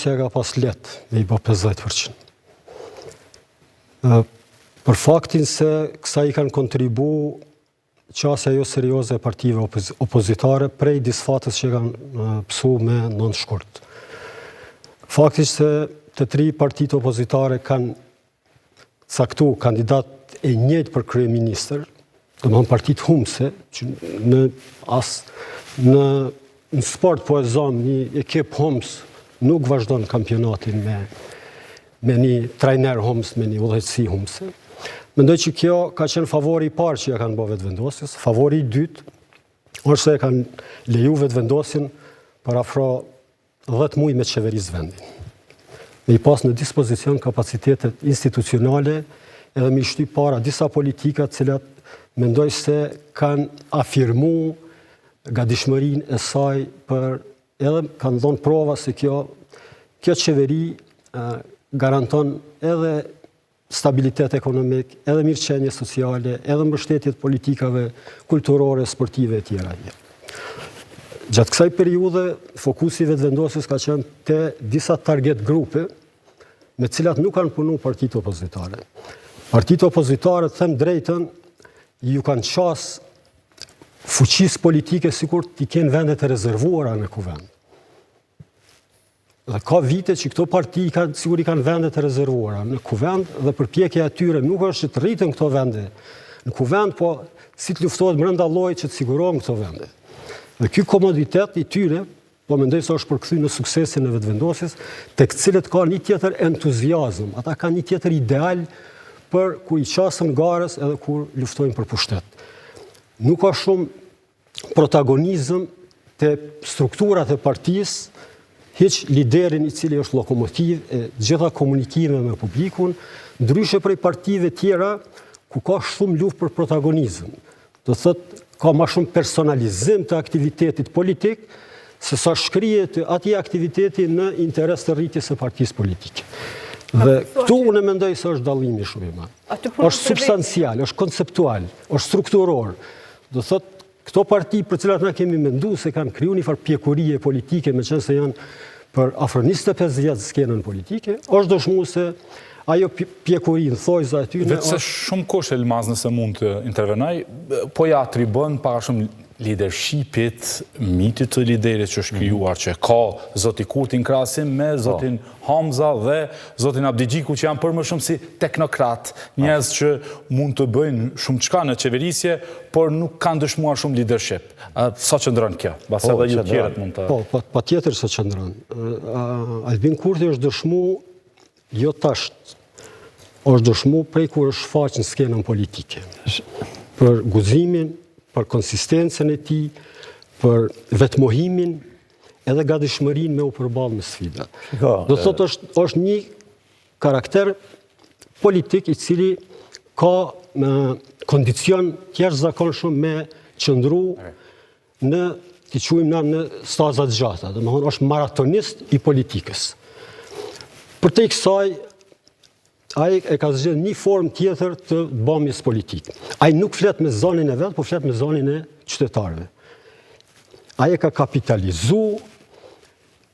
se e ka pas letë me i bë 50%. Për faktin se kësa i kanë kontribu qasja jo serioze e partive opozitare prej disfatës që kanë pësu me nënshkurt. Faktin se të 3 partitë opozitare kanë caktu kandidat e njëjtë për kryeministër, do më thënë partitë humse, që në sport po e zonë një ekip hums nuk vazhdon kampionatin me një trajner hums, me një udhëheqësi humse. Mendoj që kjo ka qenë favori i parë që ja kanë bërë vetëvendosjes. Favori i dytë është se e kanë leju vetëvendosin për afro 10 muaj me qeverisë vendin. Me i pas në dispozicion kapacitetet institucionale edhe me i shty para disa politikat cilat mendoj se kanë afirmu gatishmërinë e saj për edhe kanë dhënë prova se kjo qeveri garanton edhe stabilitet ekonomik, edhe mirëqenie sociale, edhe mbështetjet politikave, kulturore, sportive e tjera. Gjatë kësaj periude, fokusi vetëvendosjes ka qenë te disa target grupe me cilat nuk kanë punu partitë opozitare. Partitë opozitare, të them drejtën, ju kanë qas fuqisë politike sikur t'i kenë vendet e rezervuara në kuvend. Dhe ka vite që këto parti sigur i kanë vendet e rezervuara në kuvend dhe përpjekja e tyre nuk është që të rritën këto vende në kuvend, po si të luftohet brenda llojit që të sigurohen këto vende. Dhe ky komoditet i tyre, po mendoj se është përkthy në suksesin e vetëvendosjes, tek cilët ka një tjetër entuziazëm, ata kanë një tjetër ideal për kur i qasën garës edhe kur luftojnë për pushtet. Nuk ka shumë protagonizëm te strukturat e partisë, hiç liderin i cili është lokomotiv e gjitha komunikime me publikun, ndryshe prej partive tjera ku ka shumë luftë për protagonizëm. Do thotë ka më shumë personalizim të aktivitetit politik se sa shkrihet atij aktiviteti në interes të rritjes së partisë politike. Dhe këtu unë mendoj se është dallimi shumë i madh. Është substancial, është konceptual, është strukturor. Do thotë këto parti për cilat na kemi menduar se kanë krijuar një farë pjekurie politike, meqense janë për afër 25 vjet skenën politike, është dëshmuar se ajo pjekuri në thojza e tyre. Vetëse shumë kosh Elmaz nëse mund të intervenoj, po ja atribon para shumë leadershipit, mitit të liderit që është krijuar, që ka zoti Kurti në krahasim me zotin Hamza dhe zotin Abdigjiku që janë për më shumë si teknokrat, njerëz që mund të bëjnë shumë çka në qeverisje, por nuk kanë dëshmuar shumë leadership. Sa qëndron kjo? Bas edhe ju tjerët mund të... Po, patjetër sa qëndron. Albin Kurti është dëshmu jo tash, është dëshmu prej kur është faqë në skenën politike. Për guximin, për konsistencën e tij, për vetmohimin, edhe gatishmërinë me u përballë me sfida. Do thotë është një karakter politik i cili ka kondicion jashtëzakonshëm me qëndru në, t'i quajmë në staza të gjata. Domethënë është maratonist i politikës. Përtej kësaj, ai e ka zgjedhur një formë tjetër të bamjes politike. Ai nuk flet me zonin e vet, po flet me zonin e qytetarëve. Ai e ka kapitalizuar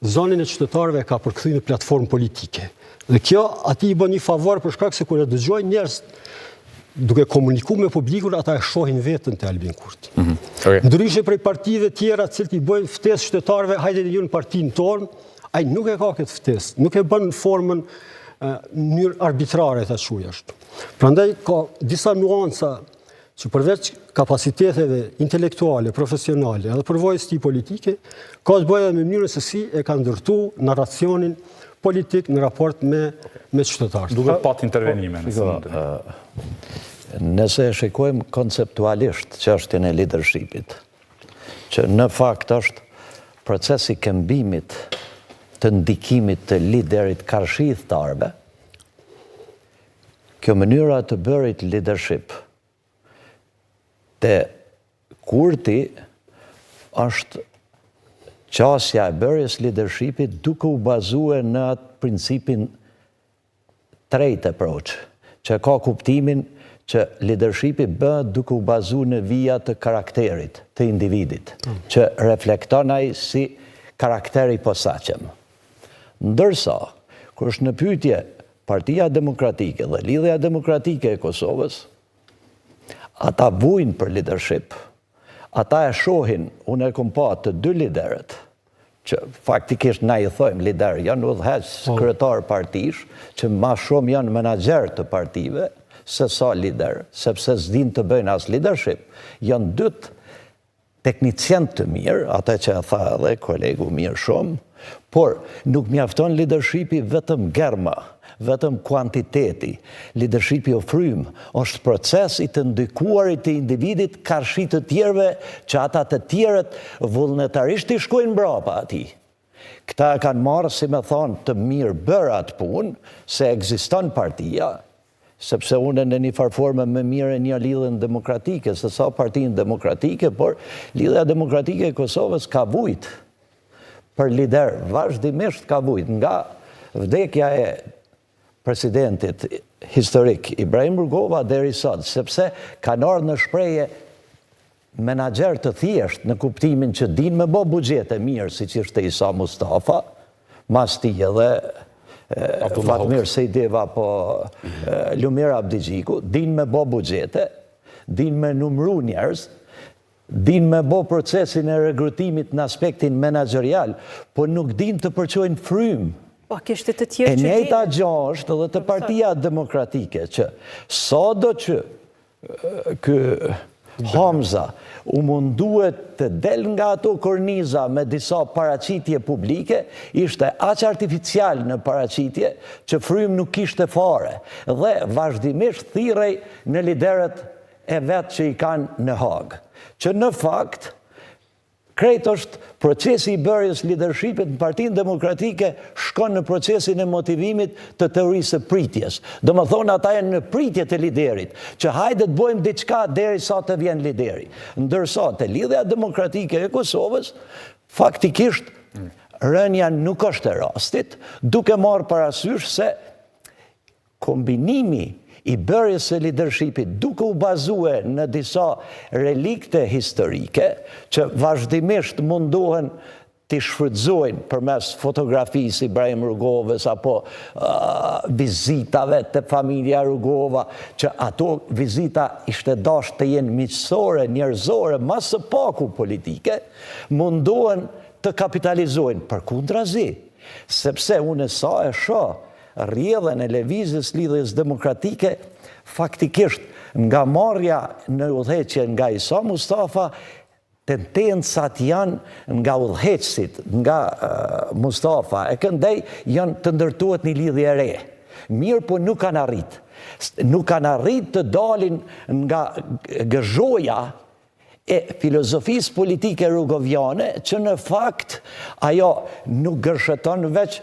zonin e qytetarëve, e ka përkthyer në platformë politike. Dhe kjo atij i bën një favor për shkak se kur e dëgjojnë njerëz duke komunikuar me publikun, ata e shohin veten te Albin Kurti. Ndryshe prej partive tjera të cilët i bëjnë ftesë qytetarëve, hajde ju në partinë tonë, ai nuk e ka këtë ftesë, nuk e bën në formën në mënyrë arbitrare ta quaj ashtu. Prandaj ka disa nuanca që përveç kapaciteteve intelektuale, profesionale edhe përvojës tij politike, ka të bëjë me mënyrën se si e ka ndërtuar narracionin politik në raport me qytetarët. Duke pat intervenime. Nëse e shikojmë konceptualisht çështjen e leadershipit, që në fakt është procesi këmbimit të ndikimit të liderit karshithtarëve, kjo mënyra të bërit leadership te Kurti është qasja e bërjes leadershipit duke u bazuar në atë principin trade approach, që ka kuptimin që leadershipi bëhet duke u bazuar në vija të karakterit të individit, që reflekton ai si karakteri posaçëm. Ndërsa, kur është në pyetje Partia Demokratike dhe Lidhja Demokratike e Kosovës, ata vujnë për leadership. Ata e shohin, unë e kom pa të dy liderët, që faktikisht na i thojmë lider, janë udhëheq kryetar partish, që ma shumë janë menaxher të partive, se sa lider, sepse s'din të bëjnë as leadership. Janë dytë teknicien të mirë, ata që e tha edhe kolegu mirë shumë, por nuk mjafton leadershipi vetëm germa, vetëm kuantiteti. Leadershipi o frym është proces i të ndikuarit të individit karshi të tjerëve që ata të tjerët vullnetarisht i shkojnë mbrapa ati. Këta e kanë marrë, si me thonë, të mirë bërë atë punë, se ekziston partia, sepse unë në një farforme me mire një lidhën demokratike, se sa partinë demokratike, por lidhja demokratike e Kosovës ka vujt për lider, vazhdimisht ka vujt, nga vdekja e presidentit historik Ibrahim Rugova deri sot, sepse kanë ardhur në shprehje menaxher të thjesht në kuptimin që din me bë buxhete mirë, siç ishte Isa Mustafa, mas tij edhe Fatmir Sejdeva apo Lumir Abdigjiku, din me bë buxhete, din me numëru njerëz, din me bë procesin e rekrutimit në aspektin menaxherial, po nuk din të përçojnë frym. E njëjta gjë është edhe të Partia Demokratike, që sado që ky Hamza u munduet të del nga ato korniza me disa paraqitje publike, ishte aq artificial në paraqitje që frym nuk kishte fare dhe vazhdimisht thirrej në liderët e vetë që i kanë në Hag. Që në fakt krejt është procesi i bërjes leadershipit në Partinë Demokratike shkon në procesin e motivimit të teorisë së pritjes. Do më thonë ata janë në pritje të liderit, që hajde të bojmë diçka deri sa të vjen lideri. Ndërsa te Lidhja Demokratike e Kosovës, faktikisht rënja nuk është e rastit, duke marrë parasysh se kombinimi i bërjes së leadershipit duke u bazue në disa relikte historike që vazhdimisht mundohen të shfrytëzojnë përmes fotografisë Ibrahim Rugovës apo vizitave të familja Rugova, që ato vizita ishte dashur të jenë miqësore, njerëzore, mas së paku politike, mundohen të kapitalizojnë përkundrazi, sepse unë sa e shoh rrjedhën e lëvizjes lidhjes demokratike, faktikisht nga marrja në udhëheqje nga Isa Mustafa, tendencat janë nga udhëheqësit, nga Mustafa e këndej janë të ndërtohet një lidhje e re. Mirë, po nuk kanë arrit. Nuk kanë arrit të dalin nga gëzhoja e filozofisë politike rugoviane, që në fakt ajo nuk gërsheton veç